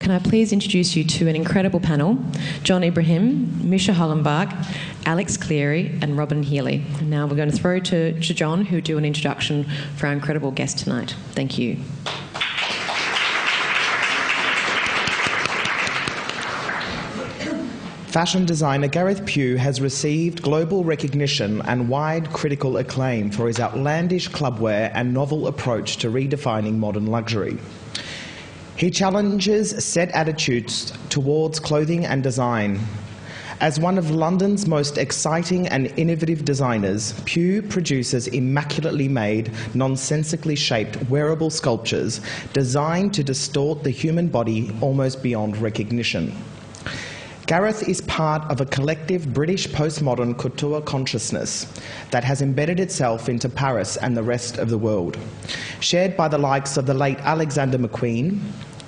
can I please introduce you to an incredible panel: John Ibrahim, Misha Hollenbach, Alex Cleary and Robyn Healy. And now we're going to throw to John, who'll do an introduction for our incredible guest tonight. Thank you. Fashion designer Gareth Pugh has received global recognition and wide critical acclaim for his outlandish clubwear and novel approach to redefining modern luxury. He challenges set attitudes towards clothing and design. As one of London's most exciting and innovative designers, Pugh produces immaculately made, nonsensically shaped wearable sculptures designed to distort the human body almost beyond recognition. Gareth is part of a collective British postmodern couture consciousness that has embedded itself into Paris and the rest of the world, shared by the likes of the late Alexander McQueen,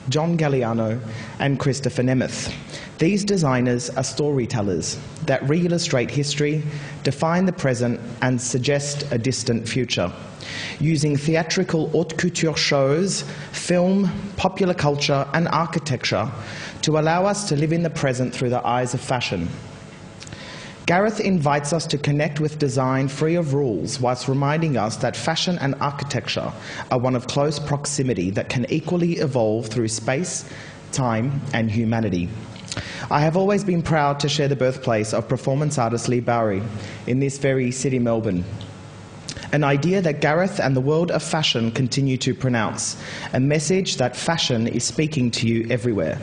John Galliano and Christopher Nemeth. These designers are storytellers that re-illustrate history, define the present and suggest a distant future, using theatrical haute couture shows, film, popular culture and architecture to allow us to live in the present through the eyes of fashion. Gareth invites us to connect with design free of rules, whilst reminding us that fashion and architecture are one of close proximity that can equally evolve through space, time and humanity. I have always been proud to share the birthplace of performance artist Leigh Bowery in this very city, Melbourne. An idea that Gareth and the world of fashion continue to pronounce, a message that fashion is speaking to you everywhere,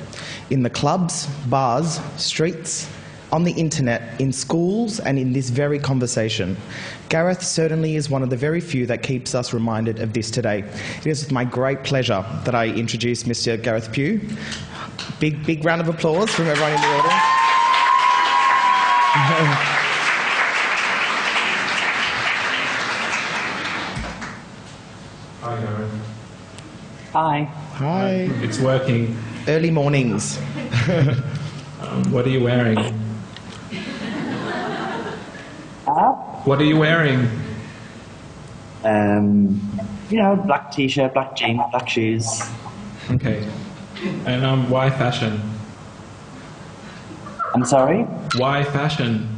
in the clubs, bars, streets, on the internet, in schools and in this very conversation. Gareth certainly is one of the very few that keeps us reminded of this today. It is with my great pleasure that I introduce Mr. Gareth Pugh. Big round of applause from everyone in the audience. Hi, Gareth. Hi. Hi. It's working. Early mornings. What are you wearing? What are you wearing? Black t-shirt, black jeans, black shoes. Okay. And why fashion? I'm sorry? Why fashion?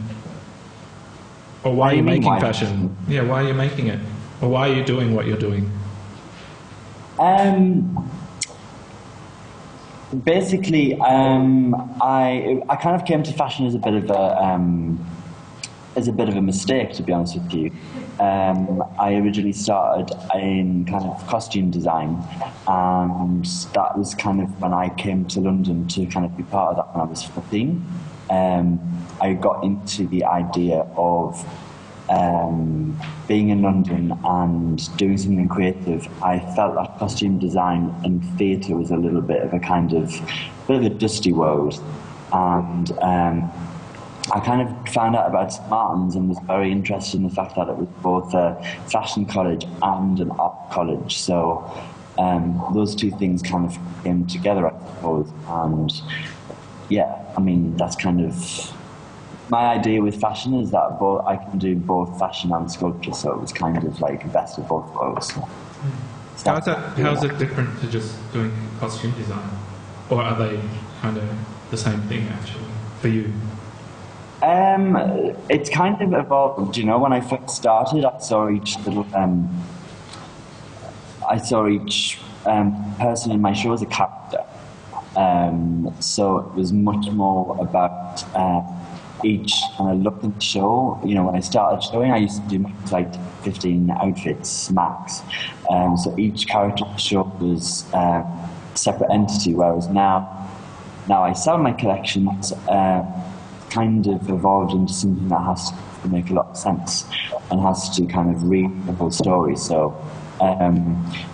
Or why are you making fashion? Yeah, why are you making it? Or why are you doing what you're doing? Basically, I kind of came to fashion as a bit of a mistake, to be honest with you. I originally started in kind of costume design, and that was kind of when I came to London to kind of be part of that when I was 14. I got into the idea of being in London and doing something creative. I felt that costume design and theatre was a little bit of a dusty world, and I kind of found out about St Martin's and was very interested in the fact that it was both a fashion college and an art college. So those two things kind of came together, I suppose. And yeah, I mean, that's kind of my idea with fashion, is that I can do both fashion and sculpture. So it was kind of like a best of both worlds. So How's it different to just doing costume design? Or are they kind of the same thing, actually, for you? It's kind of evolved. You know, when I first started, I saw each person in my show as a character. So it was much more about each kind of look in the show. You know, when I started showing, I used to do like 15 outfits max. So each character in the show was a separate entity, whereas now I sell my collections. Kind of evolved into something that has to make a lot of sense and has to kind of read the whole story. So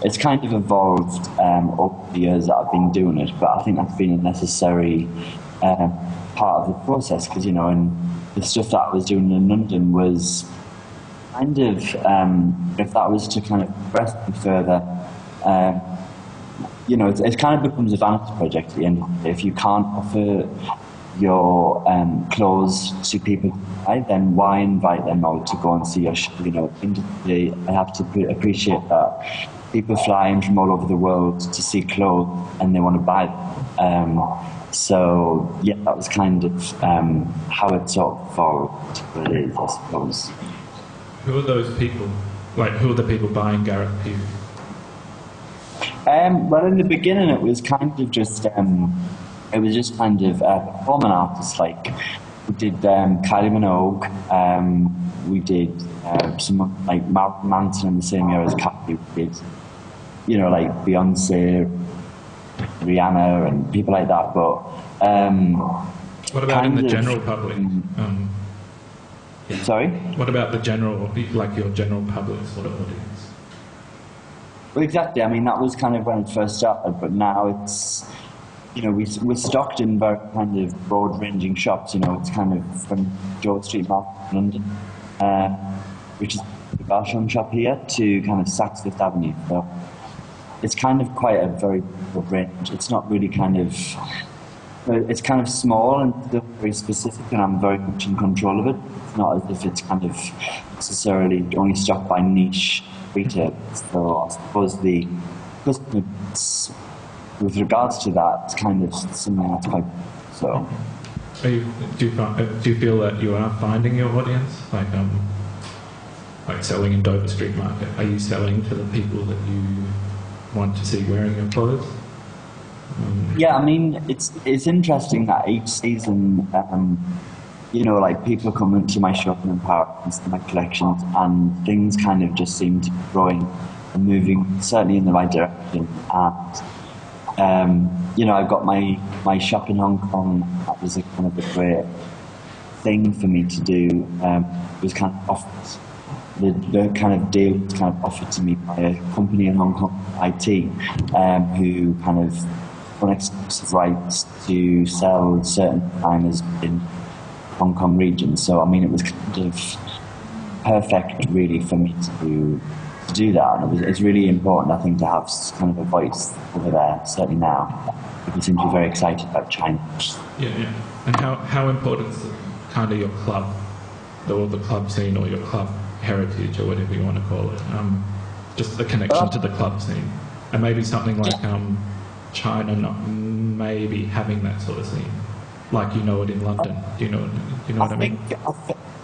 it's kind of evolved over the years that I've been doing it, but I think that's been a necessary part of the process, because, you know, and the stuff that I was doing in London was kind of, if that was to kind of progress me further, you know, it kind of becomes a vanity project at the end of the day. If you can't offer your clothes to people, then why invite them out to go and see your show? You know, I have to appreciate that people fly in from all over the world to see clothes and they want to buy them. So yeah, that was kind of how it sort of followed what it is, I suppose. Who are those people? Like, who are the people buying Gareth Pugh? Well, in the beginning, it was kind of just kind of performing artists. Like, we did Kylie Minogue, we did some like Marilyn Manson in the same year as Kylie. We did, you know, like Beyonce, Rihanna, and people like that. But what about in the general public? Sorry? What about the general, like your general public sort of audience? Well, exactly. I mean, that was kind of when it first started, but now it's, you know, we're stocked in very kind of broad-ranging shops. You know, it's kind of from George Street Market in London, which is the Belsham shop here, to kind of Saks Fifth Avenue. So it's kind of quite a very broad range. It's not really kind of, it's kind of small and still very specific, and I'm very much in control of it. It's not as if it's kind of necessarily only stocked by niche retail. So I suppose the customers, with regards to that, it's kind of something that's quite so. Do you feel that you are finding your audience, like selling in Dover Street Market? Are you selling to the people that you want to see wearing your clothes? Yeah, I mean, it's interesting that each season, you know, like people come into my shop and into my collections, and things kind of just seem to be growing and moving certainly in the right direction. And you know, I've got my shop in Hong Kong. That was a kind of a great thing for me to do. It was kind of offered, the kind of deal was kind of offered to me by a company in Hong Kong, IT, who kind of won exclusive rights to sell certain designers in Hong Kong region. So I mean, it was kind of perfect really for me to do that, and it's really important, I think, to have kind of a voice over there, certainly now. People seem to be very excited about China. Yeah. And how important is kind of your club, or the club scene, or your club heritage, or whatever you want to call it, just the connection to the club scene, and maybe something like China not maybe having that sort of scene, like you know it in London. Do you know what I mean?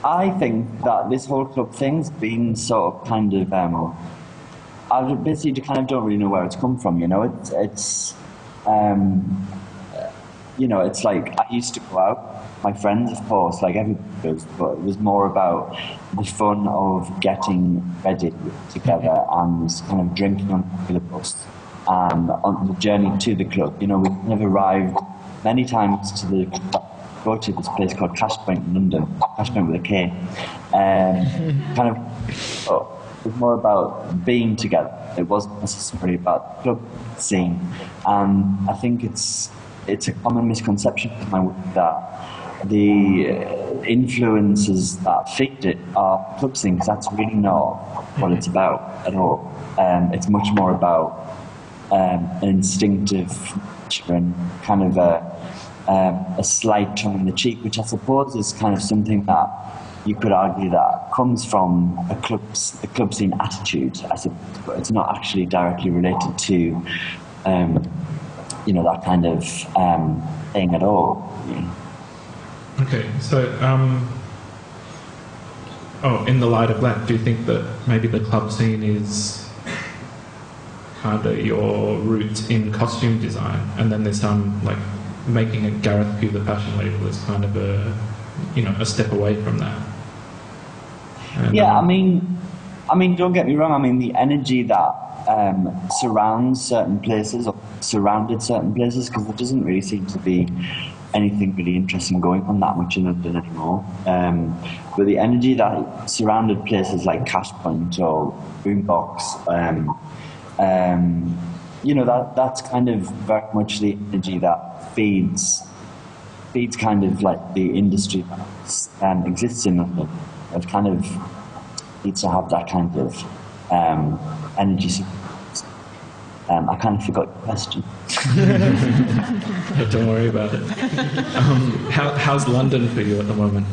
I think that this whole club thing's been sort of kind of, I basically kind of don't really know where it's come from, you know. It's you know, it's like I used to go out, my friends, of course, like everybody does, but it was more about the fun of getting ready together and kind of drinking on the bus and on the journey to the club. You know, we kind of arrived many times to the club. Go to this place called Cash Point in London, Cash Point with a K. Kind of, it was more about being together. It wasn't necessarily about the club scene. And I think it's a common misconception in my work that the influences that feed it are club scene, because that's really not what it's about at all. It's much more about an instinctive and kind of a slight tongue in the cheek, which I suppose is kind of something that you could argue that comes from the club scene attitude, I suppose, but it's not actually directly related to, you know, that kind of thing at all. Yeah. Okay, so in the light of that, do you think that maybe the club scene is kind of your roots in costume design, and then there's some like making a Gareth Pugh the fashion label is kind of a step away from that? And, yeah, I mean, don't get me wrong. I mean, the energy that surrounds certain places or surrounded certain places, because there doesn't really seem to be anything really interesting going on that much in London anymore. But the energy that surrounded places like Cash Point or Boombox, you know, that's kind of very much the energy that feeds kind of like the industry that exists in London. It kind of needs to have that kind of energy. I kind of forgot your question. Don't worry about it. How's London for you at the moment?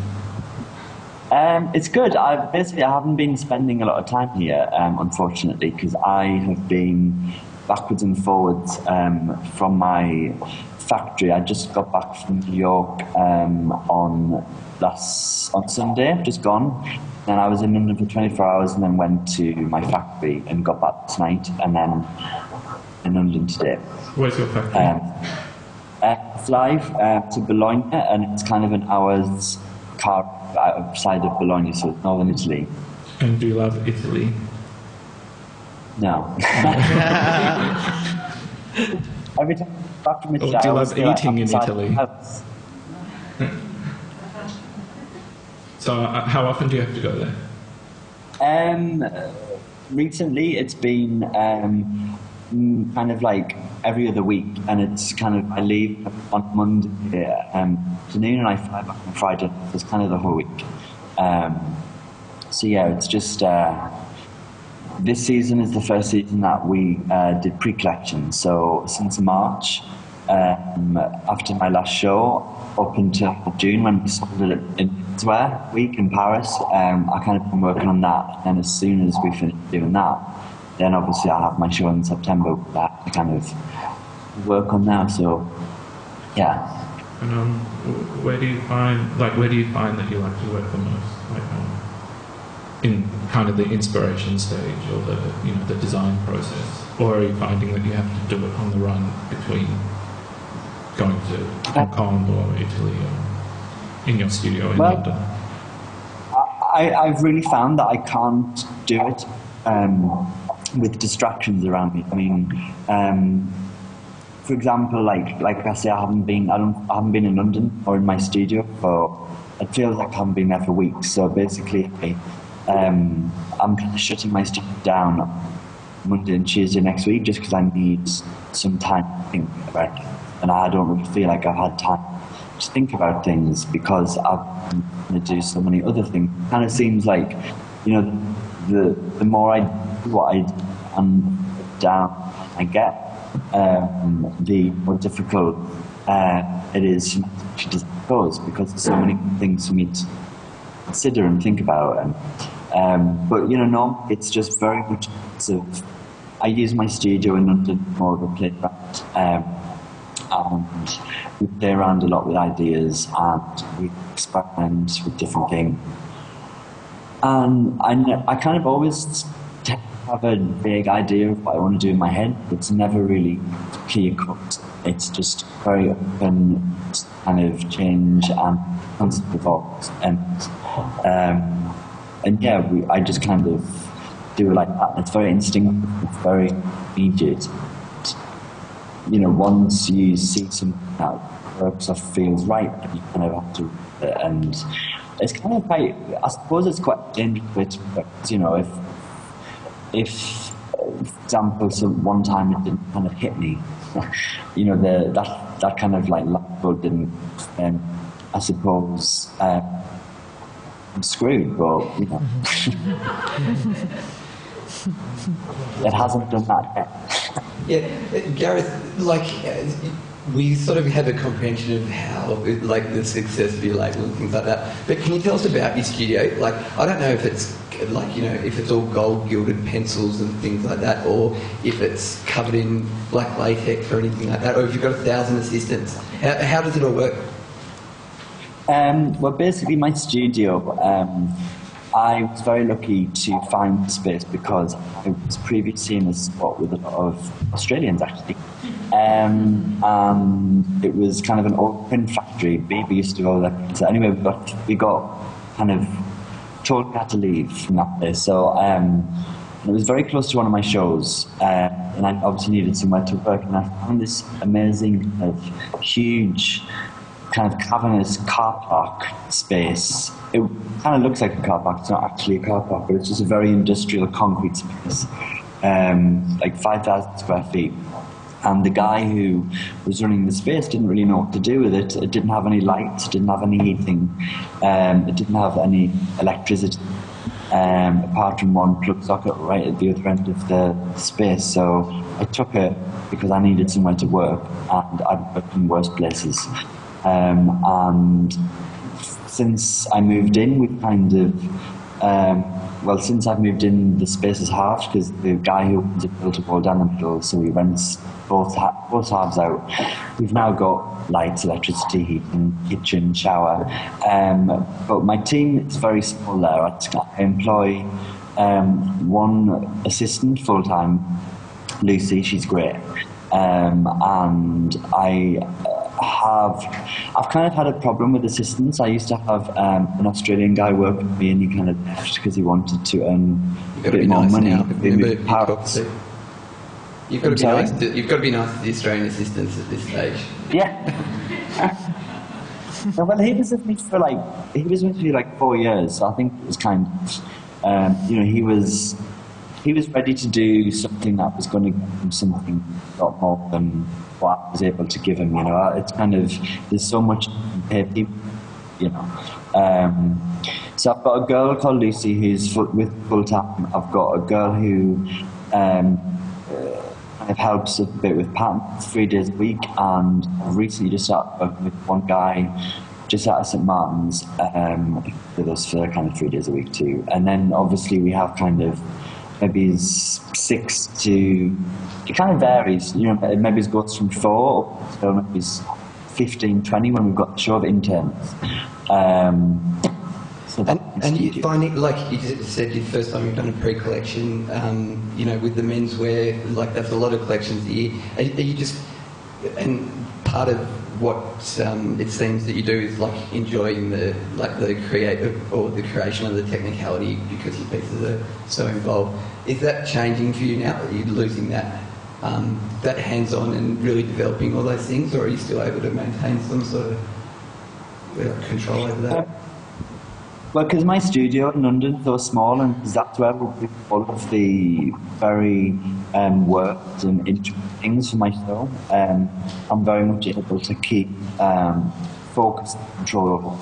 It's good. I haven't been spending a lot of time here, unfortunately, because I have been backwards and forwards from my factory. I just got back from New York on Sunday, just gone. Then I was in London for 24 hours and then went to my factory and got back tonight, and then in London today. Where's your factory? Fly to Bologna, and it's kind of an hour's car outside of Bologna, so it's northern Italy. And do you love Italy? No. Every time I'm back from Italy, do you love eating in Italy? So how often do you have to go there? Recently, it's been kind of like every other week, and it's kind of, I leave on Monday afternoon and I fly back on Friday. So it's kind of the whole week. So yeah, it's just this season is the first season that we did pre-collection. So since March, after my last show, up until June when we sold it in Wear Week in Paris, I kind of been working on that, and as soon as we finish doing that, then obviously I have my show in September that I kind of work on now. So yeah. And where do you find that you like to work the most? Like, in kind of the inspiration stage, or the design process, or are you finding that you have to do it on the run between going to Hong Kong or Italy or in your studio in London? I've really found that I can't do it with distractions around me. I mean, for example, like I say, I haven't been in London or in my studio for, it feels like I haven't been there for weeks. So basically, I'm kind of shutting my studio down Monday and Tuesday next week just because I need some time to think about it. And I don't really feel like I've had time to think about things because I've been going to do so many other things. It kind of seems like, the more I do what I down I get, the more difficult it is to just close because there's so many things for me to consider and think about. But no, it's just very much I use my studio in London more of a playground, and we play around a lot with ideas and we experiment with different things. And I kind of always have a vague idea of what I want to do in my head. It's never really clear cut. It's just very open, kind of change and constantly evolves. And yeah, I just kind of do it like that. It's very instinctive. It's very immediate. Once you see something that works or feels right, you kind of have to, and it's kind of quite, I suppose it's quite dangerous, because, if for example, one time it didn't kind of hit me, that kind of like light bulb didn't, I suppose, I'm screwed, but, it hasn't done that yet. Yeah, Gareth, we sort of have a comprehension of how, the success of your label and things like that. But can you tell us about your studio? I don't know if it's if it's all gold gilded pencils and things like that, or if it's covered in black latex or anything like that, or if you've got 1,000 assistants. How does it all work? Well, basically, my studio. I was very lucky to find the space because I was previously in a spot with a lot of Australians, actually. And it was kind of an open factory. Baby used to go there. So anyway, we got kind of told we had to leave from that place. So it was very close to one of my shows, and I obviously needed somewhere to work. And I found this amazing, huge, kind of cavernous car park space. It kind of looks like a car park. It's not actually a car park, but it's just a very industrial concrete space, like 5,000 square feet. And the guy who was running the space didn't really know what to do with it. It didn't have any lights, it didn't have any heating, it didn't have any electricity, apart from one plug socket right at the other end of the space. So I took it because I needed somewhere to work, and I'd worked in worse places. And since I moved in, we've kind of, well, since I've moved in, the space is halved because the guy who owns it built a wall down the middle, so he rents both halves out. We've now got lights, electricity, heating, kitchen, shower. But my team is very small there. I employ one assistant full-time, Lucy, she's great. And I've kind of had a problem with assistants. I used to have an Australian guy work with me, and he kind of left because he wanted to earn a bit more money. You've got to be nice. You've got to be nice to the Australian assistants at this stage. Yeah. Well, he was with me for like 4 years. So I think it was kind of, he was ready to do something that was going to give him something a lot more than what I was able to give him. It's kind of, there's so much you can pay people. So I've got a girl called Lucy who's with full time. I've got a girl who kind of helps a bit with patterns 3 days a week, and I've recently just started working with one guy just out of St Martin's with us for kind of 3 days a week too. And then obviously we have kind of maybe 6 to, it kind of varies, maybe it goes from 4 to maybe 15, 20 when we've got a show of interns. And you find it, like you said, the first time you've done a pre-collection, with the menswear, like that's a lot of collections a year. Are you just, and part of what it seems that you do is like enjoying the creative or the creation of the technicality because your pieces are so involved. Is that changing for you now that you're losing that hands-on and really developing all those things, or are you still able to maintain some sort of control over that? Well, because my studio in London is so small, and that's where we do all of the very worked and interesting things for my show. I'm very much able to keep focus and control over.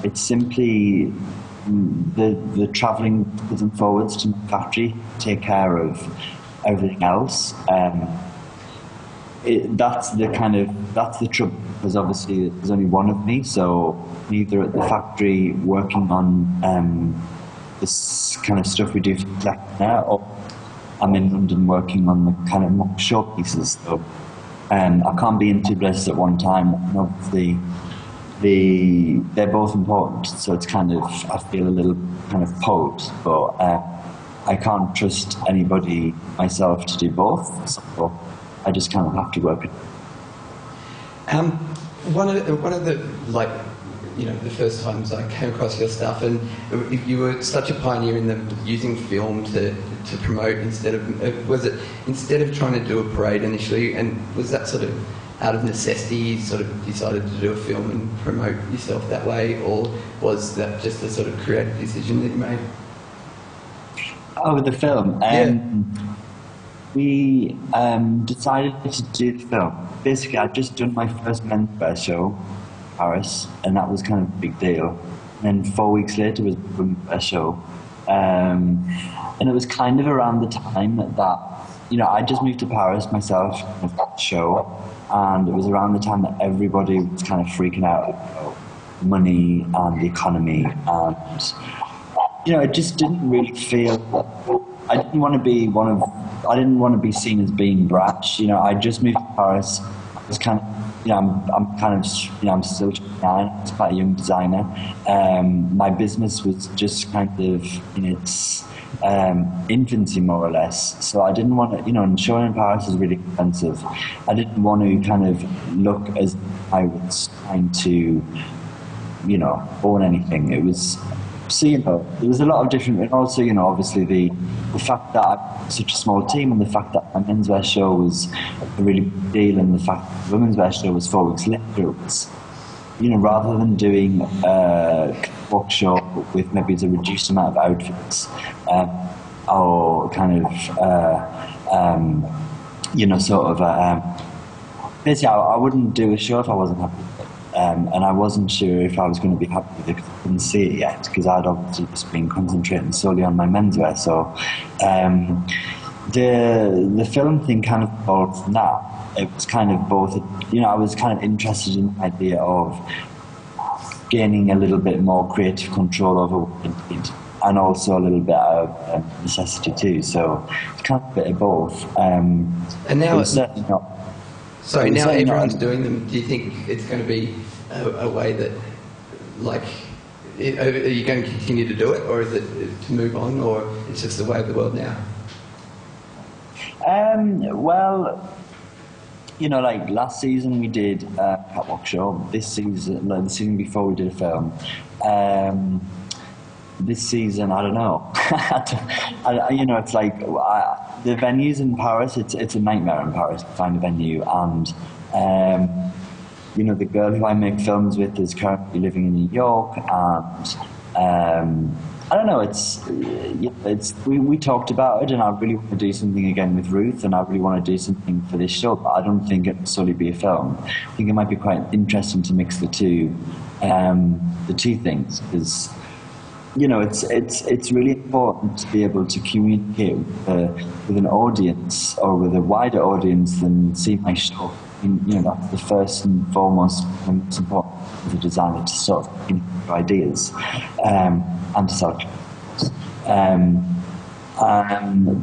It's simply the travelling backwards and forwards to my factory to take care of everything else. That's the trouble, because obviously there's only one of me, so I'm either at the factory working on this kind of stuff we do for collecting now, or I'm in London working on the kind of more show pieces. So I can't be in two places at one time, and obviously they're both important, so it's kind of, I feel a little kind of posed, but I can't trust anybody myself to do both, so I just kind of have to work it. One of the the first times I came across your stuff, and you were such a pioneer in using film to promote instead of trying to do a parade initially, and was that sort of out of necessity you sort of decided to do a film and promote yourself that way, or was that just a sort of creative decision that you made? Oh, with the film? We decided to do the film. Basically, I'd just done my first menswear show in Paris, and that was kind of a big deal. And then 4 weeks later was the women's show. And it was kind of around the time that I just moved to Paris myself with that show, and it was around the time that everybody was kind of freaking out about money and the economy, and it just didn't really feel. I didn't want to be seen as being brash. I just moved to Paris. I was kind of, I'm still 29. I was quite a young designer. My business was just kind of in its infancy, more or less. So I didn't want to, and showing in Paris is really expensive. I didn't want to kind of look as I was trying to, own anything. It was. So, there was a lot of different, and also, obviously the fact that I'm such a small team, and the fact that my menswear show was a really big deal, and the fact that the women's wear show was 4 weeks later, it was, rather than doing a walk show with maybe a reduced amount of outfits, or kind of, basically I wouldn't do a show if I wasn't happy with it. And I wasn't sure if I was going to be happy with it because I couldn't see it yet, because I'd obviously just been concentrating solely on my menswear. So the film thing kind of evolved from that. It was kind of both, I was kind of interested in the idea of gaining a little bit more creative control over what I did, and also a little bit of necessity too. So it's kind of a bit of both. And now it's certainly not. Sorry, now certainly everyone's not, doing them. Do you think it's going to be a way that, like, are you going to continue to do it, or is it to move on, or it's just the way of the world now? Well, you know, like last season we did a catwalk show. This season, like the season before, we did a film. This season, I don't know. You know, it's like the venues in Paris. It's a nightmare in Paris to find a venue, and you know, the girl who I make films with is currently living in New York, and I don't know. We talked about it, and I really want to do something again with Ruth, and I really want to do something for this show. But I don't think it will solely be a film. I think it might be quite interesting to mix the two things, because you know, it's really important to be able to communicate with an audience, or with a wider audience than see my show. You know, that's the first and foremost and most important as a designer, to sort of think ideas and to sort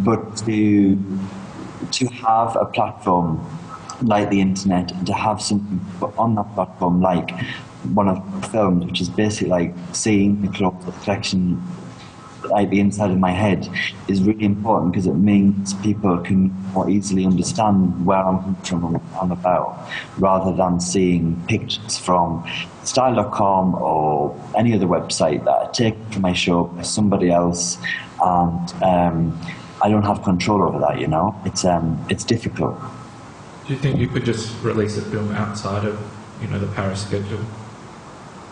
but to have a platform like the internet, and to have something on that platform like one of the films, which is basically like seeing the collection, like the inside of my head, is really important, because it means people can more easily understand where I'm coming from and what I'm about, rather than seeing pictures from style.com or any other website that I take from my show by somebody else, and I don't have control over that. You know, it's difficult. Do you think you could just release a film outside of, you know, the Paris schedule,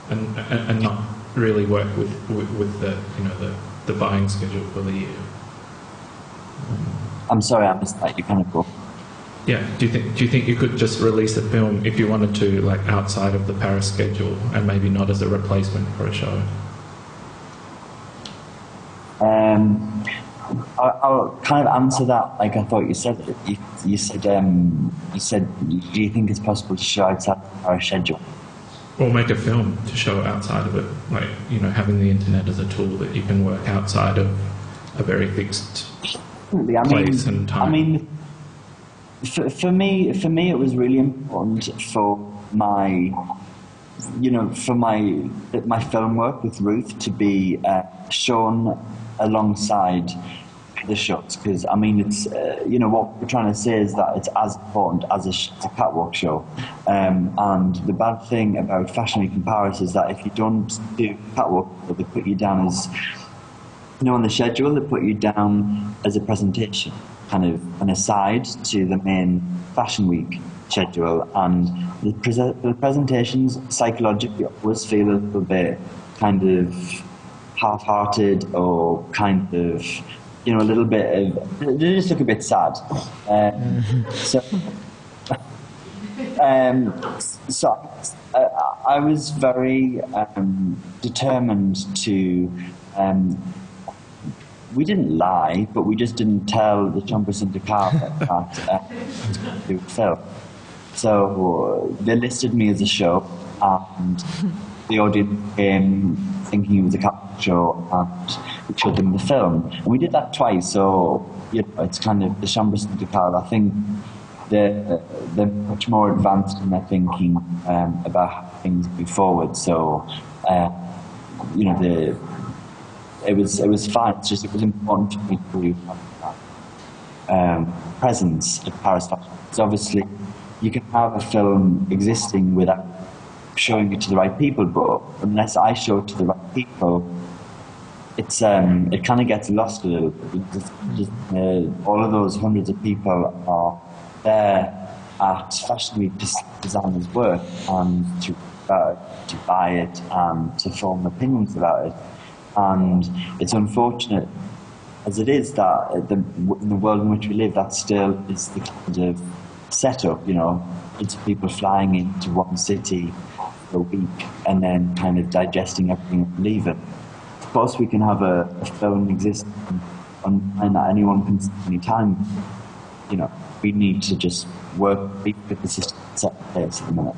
and not really work with the, you know, the buying schedule for the year? I'm sorry, I missed that. You kind of go. Yeah. Do you think you could just release a film if you wanted to, like outside of the Paris schedule, and maybe not as a replacement for a show? I'll kind of answer that like I thought you said. You said, do you think it's possible to show outside our schedule? Or make a film to show outside of it, like, you know, having the internet as a tool that you can work outside of a very fixed place and time. I mean, for me, it was really important for my, you know, for my film work with Ruth to be shown alongside the shots, because I mean, it's you know, what we're trying to say is that it's as important as a catwalk show, and the bad thing about Fashion Week in Paris is that if you don't do catwalk, they put you down as, you know, on the schedule, they put you down as a presentation, kind of an aside to the main Fashion Week schedule, and the presentations psychologically always feel a little bit kind of half-hearted, or kind of, you know, a little bit of, they just look a bit sad. So I was very determined to, we didn't lie, but we just didn't tell the Chambre Syndicale that we would film. So they listed me as a show, and the audience came thinking it was a catwalk show, and we showed them the film. And we did that twice, so, you know, it's kind of the Chambre Syndicale. I think they're much more advanced in their thinking about how things move forward. So, you know, it was fine. It's just, it was important for me to have presence at Paris Fashion. Because obviously, you can have a film existing without showing it to the right people, but unless I show it to the right people, it's it kind of gets lost a little bit. All of those hundreds of people are there at Fashion Week to see designers' work, and to buy it and to form opinions about it. And it's unfortunate as it is that in the world in which we live, that still is the kind of setup, you know. It's people flying into one city for a week and then kind of digesting everything and leaving. Of course, we can have a film exist online that anyone can see anytime. You know, we need to just work with the system set in place at the minute.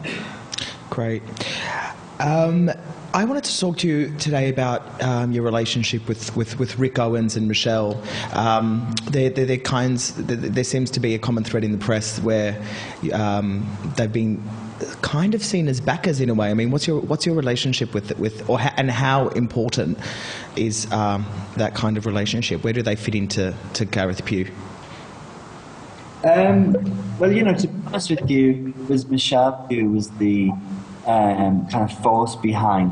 Great. I wanted to talk to you today about your relationship with Rick Owens and Michelle. There seems to be a common thread in the press where they've been kind of seen as backers in a way. I mean, what's your relationship and how important is that kind of relationship? Where do they fit into Gareth Pugh? Well, to be honest with you, it was Michelle who was the kind of force behind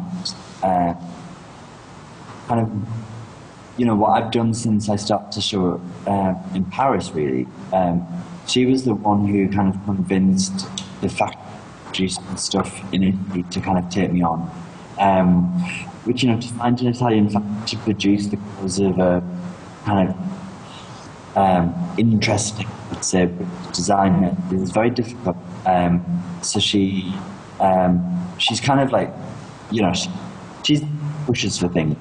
what I've done since I started to show in Paris, really. She was the one who kind of convinced the factories and stuff in Italy to kind of take me on. Which, to find an Italian factory to produce the colours of a kind of interesting, let's say, design is very difficult. So she's kind of like, she pushes for things.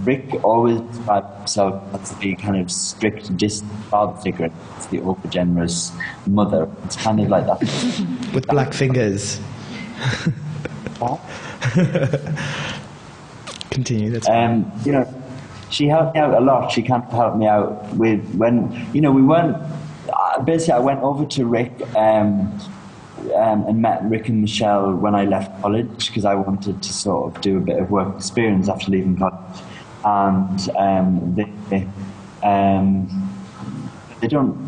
Rick always described himself as the kind of strict, distant father figure. It's the over-generous mother. It's kind of like that. With black fingers. Continue. That's she helped me out a lot. She kind of helped me out with when, we weren't... basically, I went over to Rick and met Rick and Michelle when I left college because I wanted to sort of do a bit of work experience after leaving college. And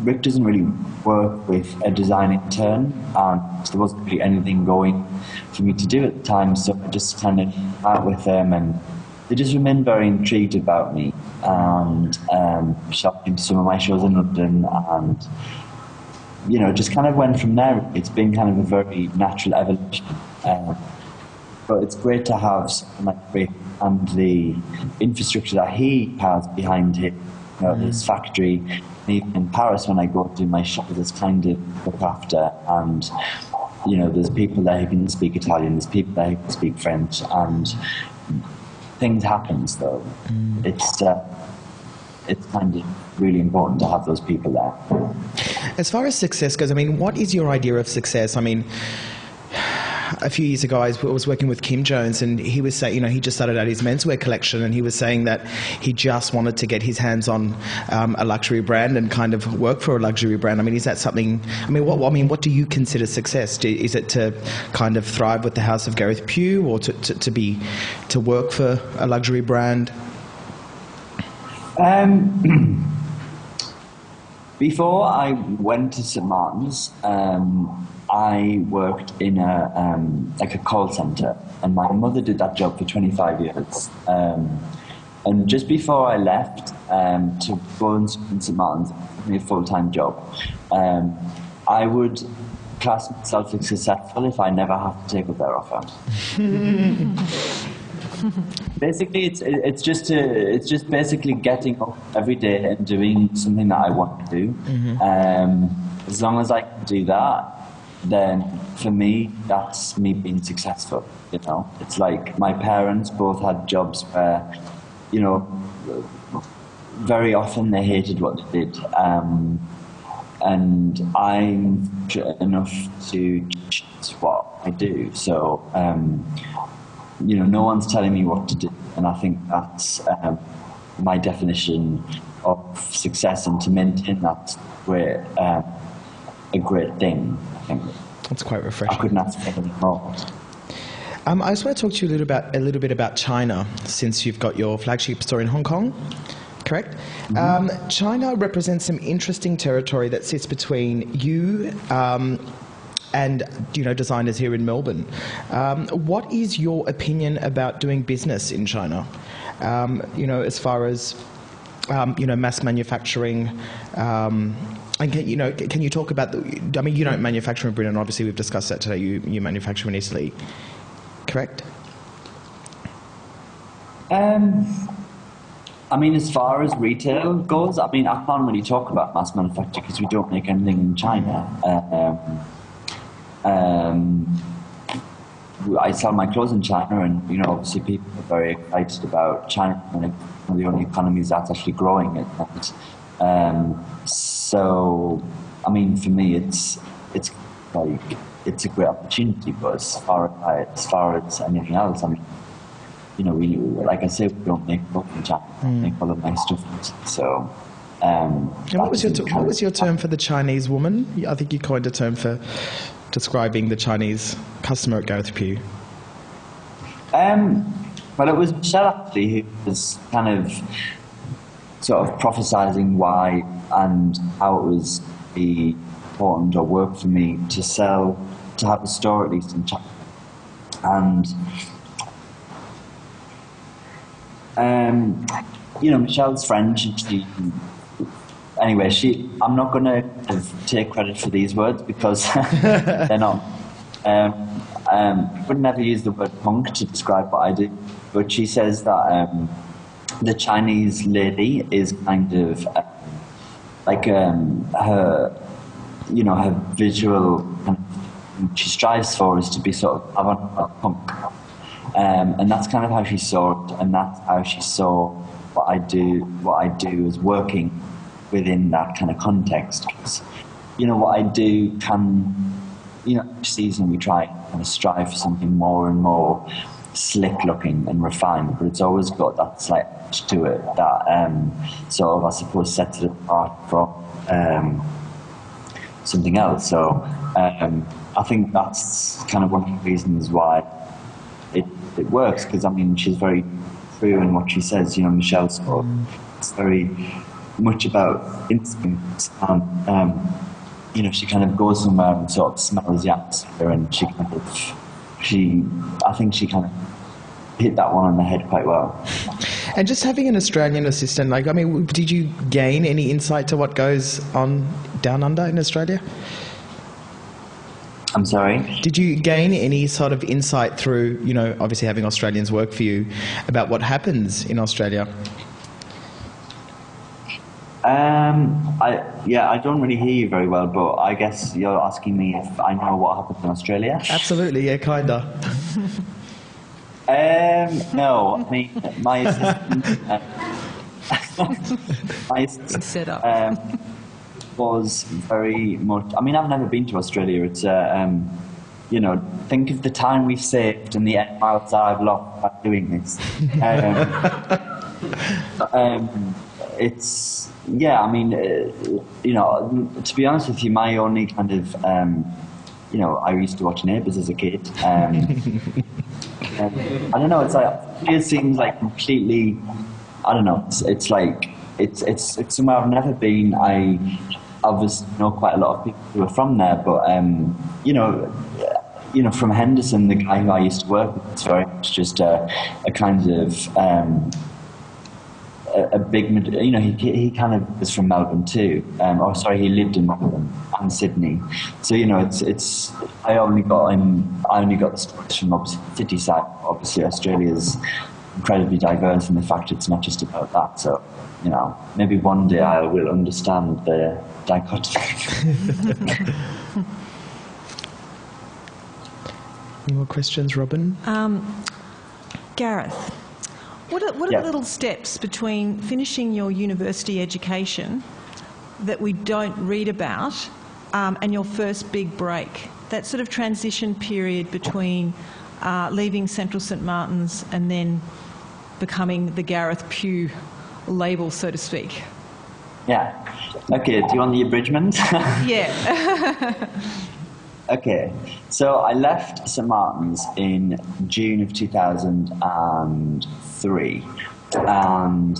Rick doesn't really work with a design intern, and there wasn't really anything going for me to do at the time, so I just kind of out with them, and they just remained very intrigued about me, and shopped into some of my shows in London, and just kind of went from there. It's been kind of a very natural evolution, but it's great to have someone like Rick and the infrastructure that he has behind him. His factory, even in Paris when I go to do my shows, it's kind of looked after, and there's people there who can speak Italian, there's people there who can speak French, and things happen. So it's kind of really important to have those people there. As far as success goes, I mean, what is your idea of success? I mean, a few years ago, I was working with Kim Jones, and he was saying, he just started out his menswear collection, and he was saying that he just wanted to get his hands on a luxury brand and kind of work for a luxury brand. I mean, is that something? I mean, what do you consider success? Is it to kind of thrive with the House of Gareth Pugh, or to work for a luxury brand? Before I went to St Martin's, I worked in a call centre, and my mother did that job for 25 years. And just before I left to go in St Martin's, a full-time job, I would class myself as successful if I never have to take up their offer. Basically, it's just basically getting up every day and doing something that I want to do. As long as I can do that, then for me, that's me being successful. It's like my parents both had jobs where, very often they hated what they did, and I'm fortunate enough to choose what I do. So. No one's telling me what to do, and I think that's my definition of success, and to maintain that's a great thing. I think that's quite refreshing. I couldn't ask for anything more. I just want to talk to you a little bit about China, since you've got your flagship store in Hong Kong. Correct? Mm-hmm. China represents some interesting territory that sits between you and designers here in Melbourne. What is your opinion about doing business in China? As far as mass manufacturing, and can you talk about you don't manufacture in Britain. Obviously, we've discussed that today. You manufacture in Italy, correct? As far as retail goes, I can't really talk about mass manufacture because we don't make anything in China. I sell my clothes in China, and obviously people are very excited about China, and it's one of the only economies that's actually growing at that. So, for me, it's like it's a great opportunity. But as far as anything else, I mean, we, like I say, we don't make book in China, we make all the nice stuff. So. And what was your term for the Chinese woman? I think you coined a term for describing the Chinese customer at Gareth Pugh. Well, it was Michelle actually who was kind of sort of prophesizing why and how it was important or work for me to have a store at least in China. And Michelle's French, and anyway, I'm not going to take credit for these words because they're not. I would never use the word punk to describe what I do, but she says that the Chinese lady is kind of like her visual, she strives for is to be sort of avant-garde punk. And that's kind of how she saw it, and that's how she saw what I do as working within that kind of context. Because, what I do can, each season we try and strive for something more and more slick looking and refined, but it's always got that slight edge to it that sort of, I suppose, sets it apart from something else. So I think that's kind of one of the reasons why it works, because I mean she's very true in what she says. Michelle's it's very much about instinct, and she kind of goes somewhere and sort of smells the atmosphere, and I think she kind of hit that one on the head quite well. And just having an Australian assistant, did you gain any insight to what goes on down under in Australia? I'm sorry? Did you gain any sort of insight through, obviously having Australians work for you, about what happens in Australia? I don't really hear you very well, but I guess you're asking me if I know what happens in Australia? Absolutely, yeah, kinda. No, I mean, my assistant, was very much, I mean, I've never been to Australia. It's, think of the time we've saved and the 8 miles I've lost by doing this. It's, yeah, I mean, to be honest with you, my only kind of, I used to watch Neighbours as a kid. I don't know, it seems like completely, I don't know, it's like, it's somewhere I've never been. I obviously know quite a lot of people who are from there, but from Henderson, the guy who I used to work with, it's very much just a kind of a big, he kind of was from Melbourne too. He lived in Melbourne and Sydney. So it's I only got the stories from obviously the city side. Obviously, Australia's incredibly diverse in the fact it's not just about that. So maybe one day I will understand the dichotomy. Any more questions, Robyn? Gareth, what are the little steps between finishing your university education that we don't read about and your first big break? That sort of transition period between leaving Central St Martin's and then becoming the Gareth Pugh label, so to speak. Yeah. Okay, do you want the abridgment? Yeah. Okay, so I left St Martin's in June of 2003, and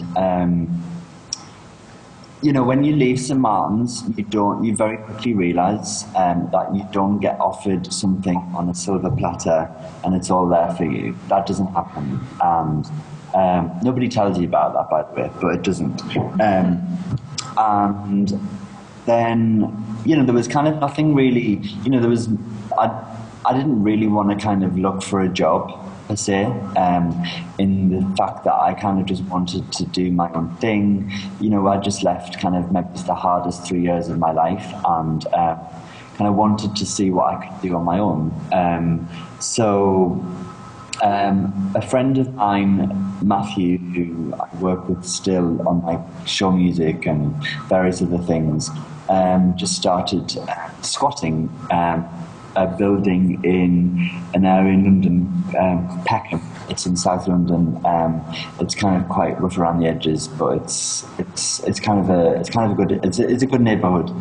when you leave St Martin's, you very quickly realise that you don't get offered something on a silver platter and it's all there for you. That doesn't happen, and nobody tells you about that, by the way, but it doesn't. And then, there was kind of nothing really, I didn't really want to kind of look for a job, per se, in the fact that I kind of just wanted to do my own thing. I just left kind of maybe the hardest 3 years of my life, and kind of wanted to see what I could do on my own. A friend of mine, Matthew, who I work with still on like show music and various other things, just started squatting a building in an area in London, Peckham. It's in South London. It's kind of quite rough around the edges, but it's kind of a good neighbourhood.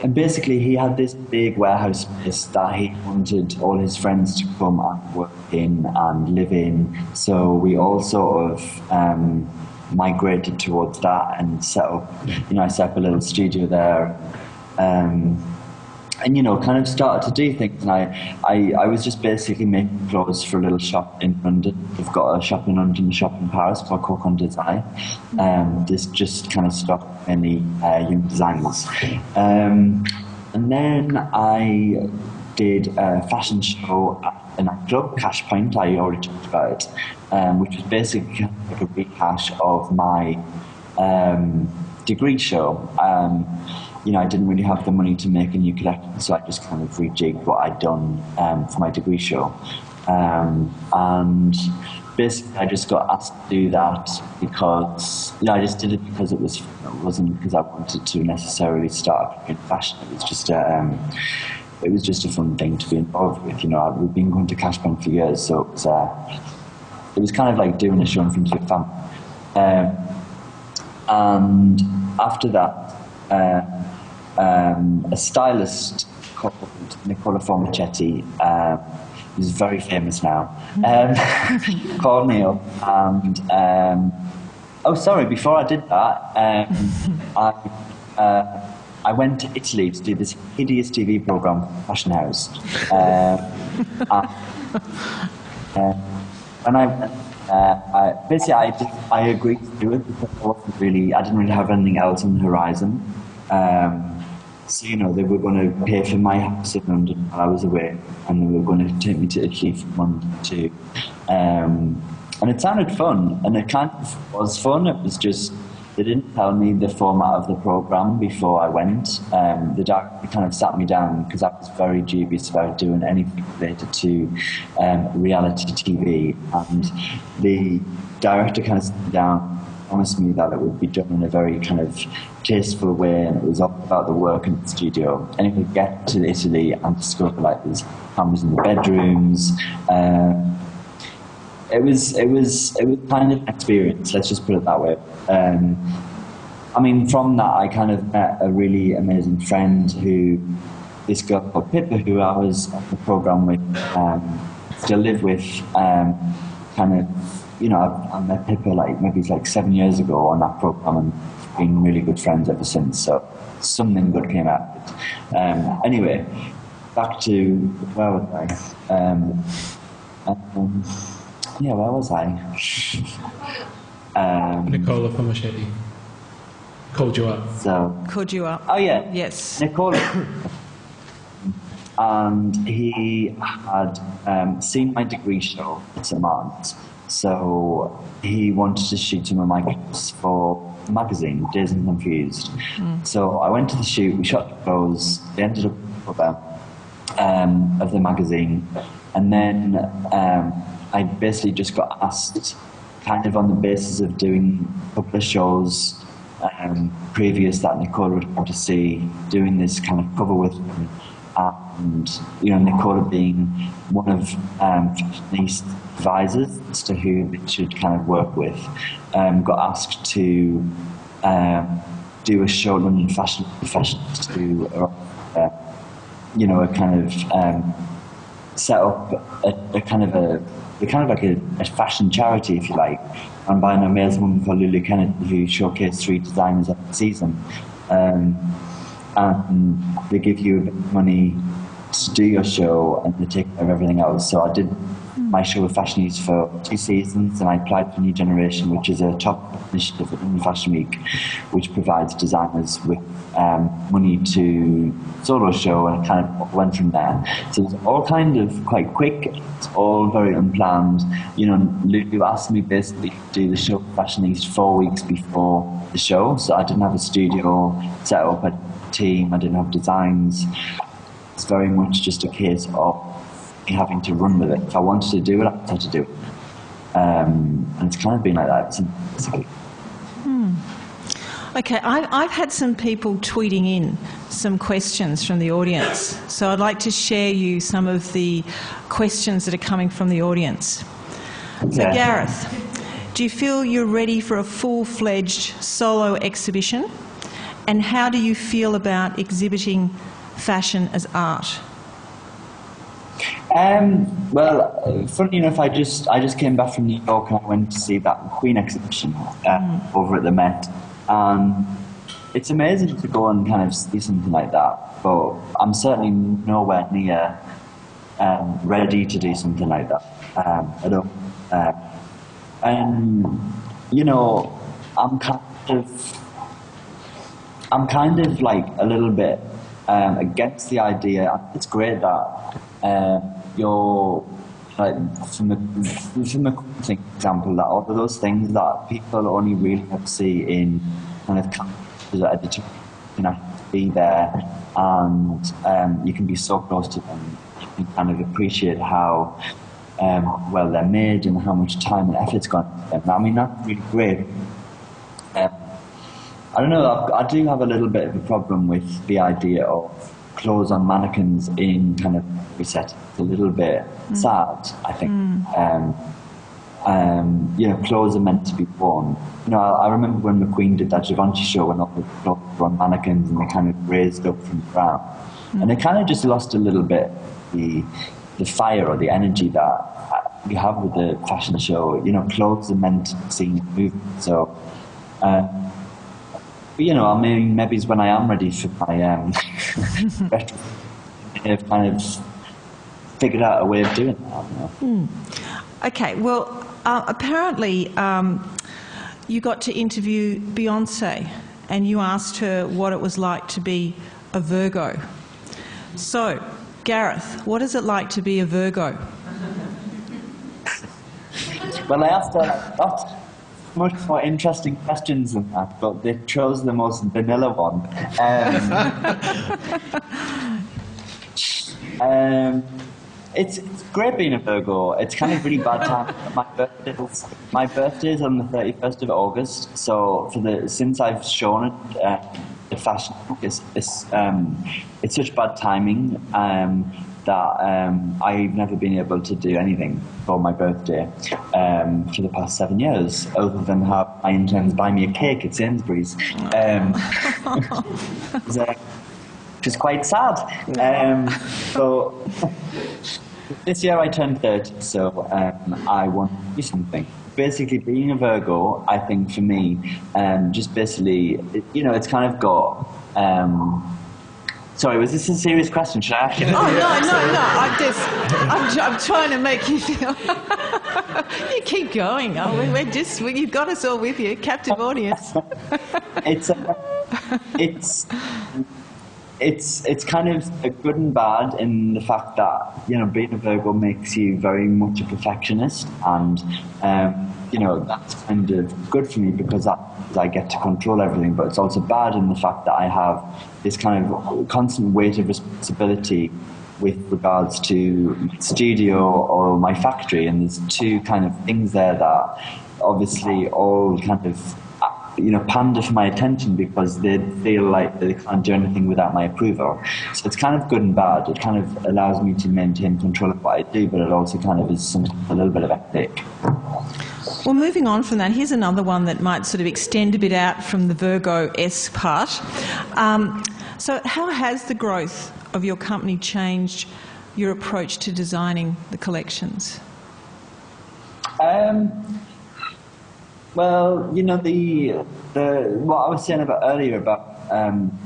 And basically, he had this big warehouse space that he wanted all his friends to come and work in and live in. So we all sort of migrated towards that and set up, I set up a little studio there. And, kind of started to do things. And I was just basically making clothes for a little shop in London. We've got a shop in London, a shop in Paris called Cocon Design. This just kind of stopped many young designers. And then I did a fashion show at a nightclub, Cash Point. I already talked about it, which was basically like a rehash of my degree show. I didn't really have the money to make a new collection, so I just kind of rejigged what I'd done for my degree show. And basically, I just got asked to do that because, I just did it because it wasn't because I wanted to necessarily start in fashion. It was just a fun thing to be involved with. We've been going to Cash Point for years, so it was kind of like doing a show in front of your family. And after that, a stylist called Nicola Formichetti, who's very famous now, called me up and before I did that, I went to Italy to do this hideous TV program, Fashion House. And I agreed to do it because I didn't really have anything else on the horizon. So, they were going to pay for my house in London while I was away, and they were going to take me to Italy for a month too. And it sounded fun, and it kind of was fun. It was just, they didn't tell me the format of the program before I went. The director kind of sat me down because I was very dubious about doing anything related to reality TV, and the director kind of sat me down, promised me that it would be done in a very kind of tasteful way, and it was all about the work in the studio. And if we get to Italy and discover like there's cameras in the bedrooms, it was kind of an experience. Let's just put it that way. From that I kind of met a really amazing friend this girl called Pippa, who I was on the program with, still live with, I met Pippa maybe 7 years ago on that program, and been really good friends ever since. So something good came out of it. Anyway, back to where was I? Where was I? Nicola Formichetti called you up. Called you up. Oh yeah. Yes. Nicola. And he had seen my degree show at St Martin's. So he wanted to shoot some of my clips for the magazine, Dazed and Confused. So I went to the shoot, we shot the clothes, they ended up with the cover of the magazine. And then I basically just got asked, kind of on the basis of doing a couple of shows previous that Nicola would want to see, doing this kind of cover with them. And Nicola being one of these advisors as to who they should kind of work with, got asked to do a show at London Fashion Professionals to a kind of set up a kind of like a fashion charity, if you like, run by an amazing woman called Lulu Kennedy, who showcased 3 designers every season. And they give you a bit of money to do your show, and they take care of everything else. So I did my show with Fashionees for 2 seasons, and I applied for New Generation, which is a top initiative at London Fashion Week, which provides designers with money to solo show, and it kind of went from there. So it was all kind of quite quick. It's all very unplanned. Lulu asked me basically to do the show for Fashionees 4 weeks before the show, so I didn't have a studio set up, a team, I didn't have designs. It's very much just a case of having to run with it. If I wanted to do it, I had to do it. And it's kind of been like that since basically. Okay, I've had some people tweeting in some questions from the audience, so I'd like to share you some of the questions that are coming from the audience. So, Yeah. Gareth, do you feel you're ready for a full-fledged solo exhibition? And how do you feel about exhibiting fashion as art? Well, funny enough, I just came back from New York and I went to see that Queen exhibition over at the Met. It's amazing to go and kind of see something like that, but I'm certainly nowhere near ready to do something like that at all. And you know, I'm kind of like a little bit against the idea. It's great that you're like from the example, that all of those things that people only really have to see in kind of editing, you know, be there, and you can be so close to them. You can kind of appreciate how well they're made and how much time and effort's gone into them. I mean, that's really great. I don't know, I do have a little bit of a problem with the idea of clothes on mannequins in kind of reset. It's a little bit sad, I think. You know, clothes are meant to be worn. You know, I remember when McQueen did that Givenchy show when all the clothes were on mannequins and they kind of raised up from the ground. And they kind of just lost a little bit the fire or the energy that you have with the fashion show. You know, clothes are meant to be seen movement. So, but, you know, I mean, maybe it's when I am ready for my I've kind of figured out a way of doing that. You know? Okay, well, apparently you got to interview Beyonce and you asked her what it was like to be a Virgo. So, Gareth, what is it like to be a Virgo? Well, I asked her much more interesting questions than that, but they chose the most vanilla one. It's great being a Virgo. It's kind of really bad time. My birthday is on the 31st of August, so since I've shown it, the fashion book it's such bad timing that I've never been able to do anything for my birthday for the past 7 years, other than have my interns buy me a cake at Sainsbury's, which is quite sad. So this year I turned 30, so I want to do something. Basically, being a Virgo, I think for me, just basically, you know, it's kind of got. Sorry, was this a serious question? Should I ask you? Oh, no. I'm trying to make you feel. You keep going. Oh, you've got us all with you. Captive audience. It's kind of a good and bad in the fact that, you know, being a Virgo makes you very much a perfectionist, and you know, that's kind of good for me because I get to control everything, but it's also bad in the fact that I have this kind of constant weight of responsibility with regards to my studio or my factory, and there's two kind of things there that obviously all kind of, you know, pander for my attention because they feel like they can't do anything without my approval. So it's kind of good and bad. It kind of allows me to maintain control of what I do, but it also kind of is a little bit of hectic. Well, moving on from that, here's another one that might sort of extend a bit out from the Virgo-esque part. So how has the growth of your company changed your approach to designing the collections? Well, you know, the what I was saying about earlier about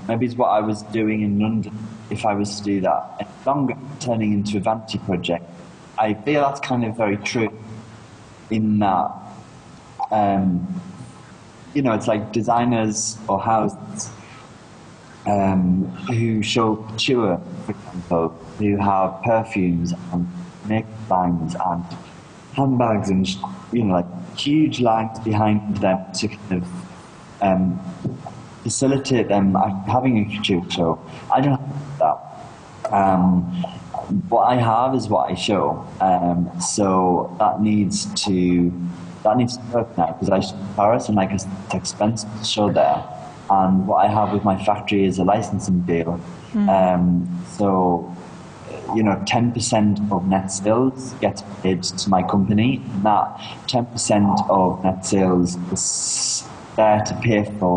maybe is what I was doing in London. If I was to do that, it's longer turning into a vanity project. I feel that's kind of very true. In that, you know, it's like designers or houses who show couture, for example, who have perfumes and makeup lines and handbags and, you know, like huge lines behind them to kind of facilitate them having a couture show. I don't have that. What I have is what I show, so that needs to work now because I show in Paris and like it's expensive to show there, and what I have with my factory is a licensing deal. So, 10% of net sales gets paid to my company, and that 10% of net sales is there to pay for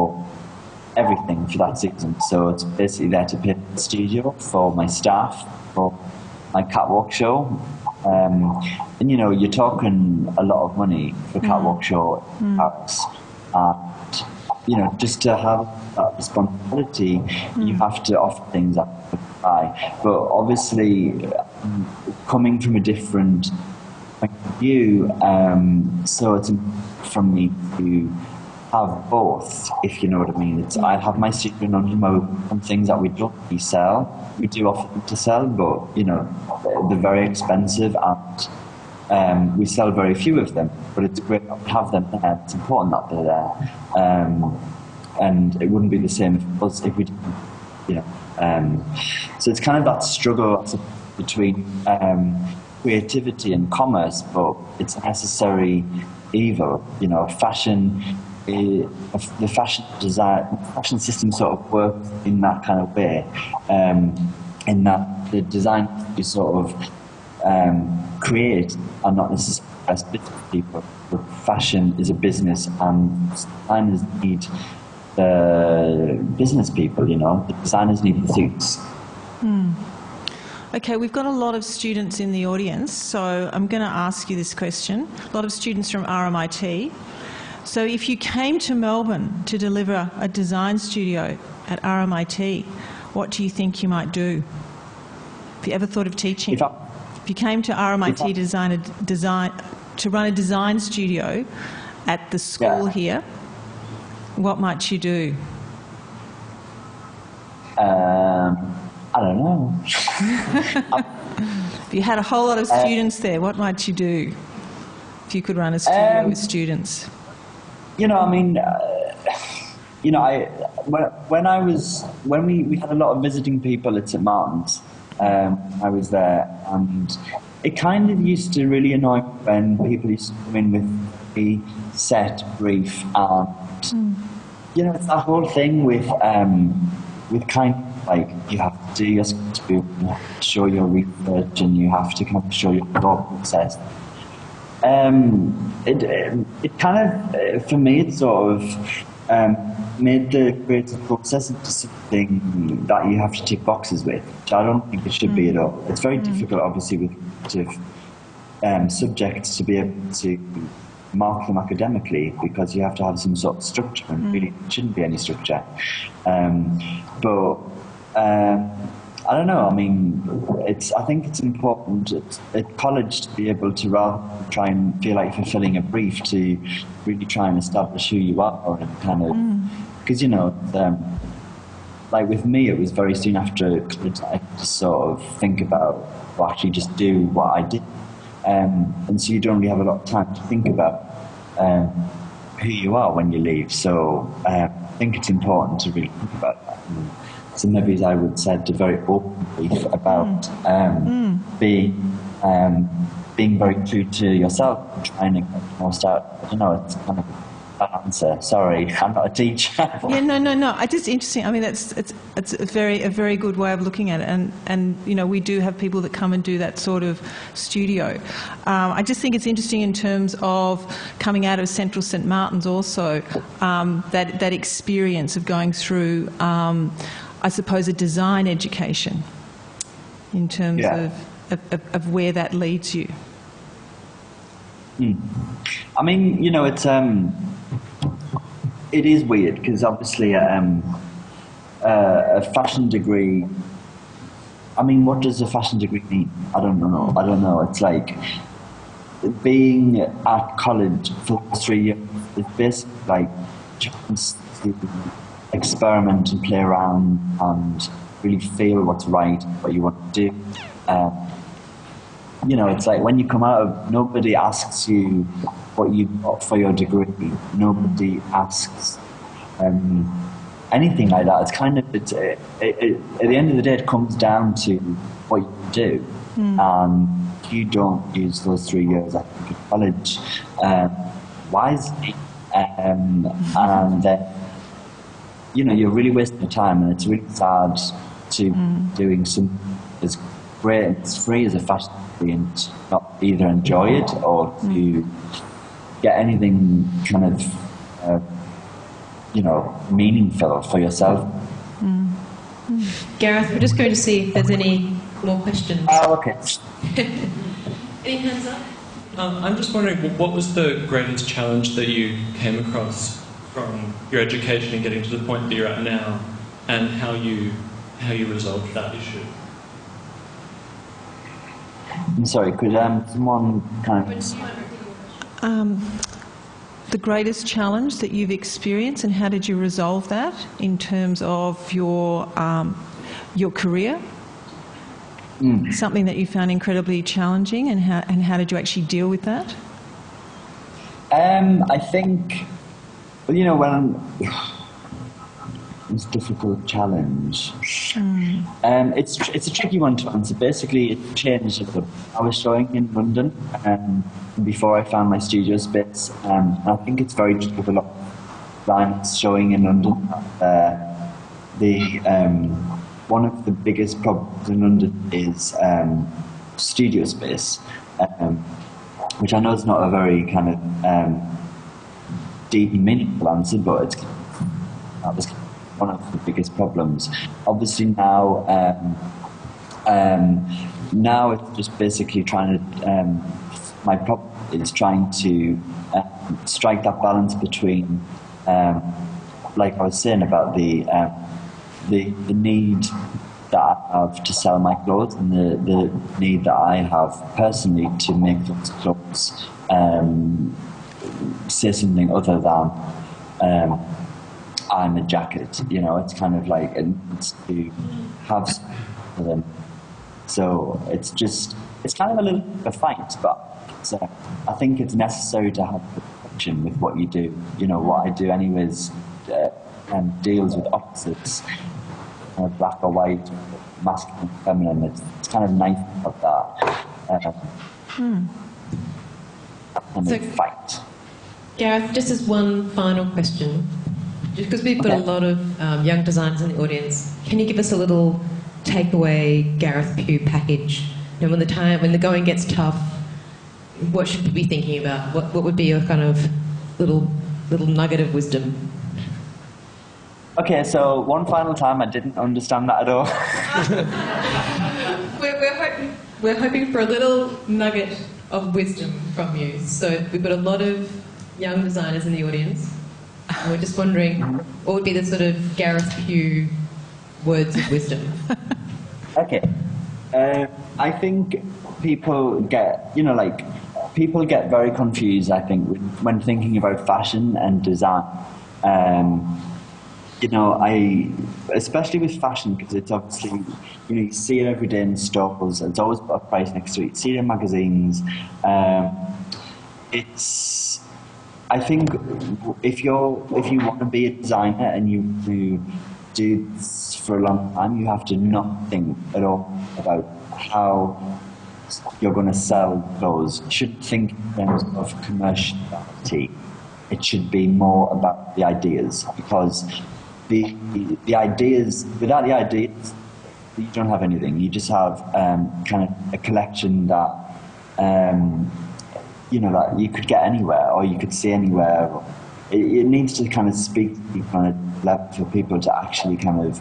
everything for that season. So it's basically there to pay for the studio, for my staff, for my catwalk show. And you're talking a lot of money for catwalk show in Paris. And just to have that responsibility, you have to offer things up high. But obviously, coming from a different point of view, so it's from me to have both, if you know what I mean. I have my secret on things that we don't really sell. We do offer them to sell, but they're very expensive, and we sell very few of them. But it's great to have them there. It's important that they're there, and it wouldn't be the same if we didn't. So it's kind of that struggle between creativity and commerce, but it's a necessary evil. The fashion system sort of works in that kind of way, in that the design you sort of create are not necessarily as business people, but fashion is a business, and designers need the business people. The designers need the suits. Okay, we've got a lot of students in the audience, so I'm going to ask you this question. A lot of students from RMIT. So if you came to Melbourne to deliver a design studio at RMIT, what do you think you might do? Have you ever thought of teaching? If you came to RMIT to run a design studio at the school here, what might you do? I don't know. If you had a whole lot of students there, what might you do if you could run a studio with students? When we had a lot of visiting people at St Martin's, I was there, and it kind of used to really annoy me when people used to come in with a set brief, and it's that whole thing with kind of like you have to do your sketchbook, you have to show your research, and you have to kind of show your thought process. It kind of, for me, it sort of made the creative process into something that you have to tick boxes with, which I don't think it should be at all. It's very difficult, obviously, with creative subjects to be able to mark them academically, because you have to have some sort of structure, and really there shouldn't be any structure. I don't know. I mean, I think it's important at college to be able to, rather than try and feel like fulfilling a brief, to really try and establish who you are, and kind of, because like with me, it was very soon after college that I could just sort of think about, or actually just do what I did, and so you don't really have a lot of time to think about who you are when you leave. So I think it's important to really think about that. So maybe, as I would say, a very open brief about being very true to yourself, trying to get the most out. I don't know, it's kind of an answer. Sorry, I'm not a teacher. Yeah, no. It's just interesting. I mean, it's a very good way of looking at it, and we do have people that come and do that sort of studio. I just think it's interesting in terms of coming out of Central St Martin's also, that experience of going through, I suppose, a design education in terms of where that leads you. I mean, it is weird, because obviously a fashion degree, I mean, what does a fashion degree mean? I don't know. It's like being at college for 3 years. It's basically like chance to experiment and play around and really feel what's right, what you want to do. It's like when you come out, nobody asks you what you got for your degree. Nobody asks anything like that. It's kind of, at the end of the day, it comes down to what you do. You don't use those 3 years at college wisely. And then, you know, you're really wasting your time, and it's really sad to doing something as great and as free as a fashion and not either enjoy it or to get anything kind of, you know, meaningful for yourself. Gareth, we're just going to see if there's any more questions. Oh, okay. Any hands up? I'm just wondering, what was the greatest challenge that you came across from your education and getting to the point that you're at now, and how you resolved that issue? I'm sorry, could someone kind of... the greatest challenge that you've experienced, and how did you resolve that in terms of your career? Something that you found incredibly challenging, and how did you actually deal with that? I think, well, you know, it's a difficult challenge. It's a tricky one to answer. Basically, it changed. I was showing in London before I found my studio space. I think it's very true of a lot of clients showing in London. One of the biggest problems in London is studio space, which I know is not a very kind of deep and meaningful answer, but that was one of the biggest problems. Obviously now it's just basically trying to, my problem is trying to strike that balance between, like I was saying about the need that I have to sell my clothes and the need that I have personally to make those clothes say something other than I'm a jacket. You know, it's kind of like it needs to have something for them. So it's kind of a little bit of a fight, but I think it's necessary to have perfection with what you do. You know, what I do anyways deals with opposites, black or white, masculine, feminine. It's kind of nice to have that kind of fight. Gareth, just as one final question, just because we've got a lot of young designers in the audience, can you give us a little takeaway Gareth Pugh package? You know, when the going gets tough, what should we be thinking about? What would be your kind of little nugget of wisdom? Okay, so one final time, I didn't understand that at all. we're hoping for a little nugget of wisdom from you. So we've got a lot of young designers in the audience. And we're just wondering, what would be the sort of Gareth Pugh words of wisdom? Okay. I think people get very confused, I think, when thinking about fashion and design. You know, especially with fashion, because it's obviously, you know, you see it every day in stores, it's always got a price next to it, you see it in magazines. I think if you want to be a designer and you do this for a long time, you have to not think at all about how you're going to sell clothes. You shouldn't think in terms of commerciality. It should be more about the ideas, because the ideas, without the ideas, you don't have anything. You just have kind of a collection that you know, that you could get anywhere or you could see anywhere. It needs to kind of speak to the kind of level for people to actually kind of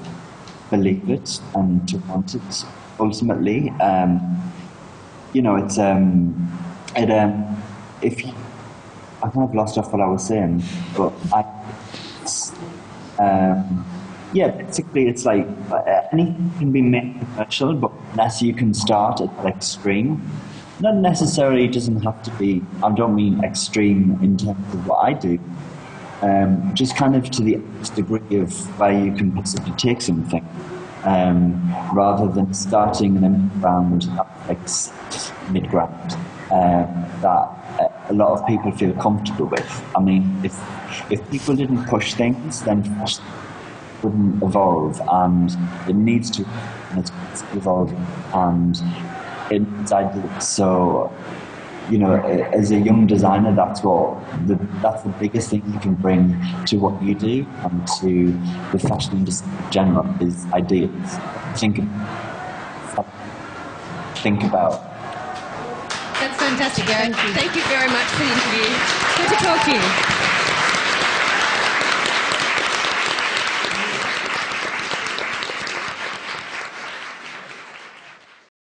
believe it and to want it ultimately. You know, it's if you, I kind of lost off what I was saying, but yeah, basically it's like anything can be made commercial, but unless you can start at the extreme. Not necessarily doesn't have to be, I don't mean extreme in terms of what I do, just kind of to the degree of where you can possibly take something, rather than starting in a mid-ground, like mid-ground, that a lot of people feel comfortable with. I mean, if people didn't push things, then fashion wouldn't evolve, and it needs to, and it's evolving, and it's ideal. So you know, as a young designer, that's the biggest thing you can bring to what you do and to the fashion industry in general is ideas. Think about. That's fantastic, Gareth. Thank you very much for the interview. Good to talk to you.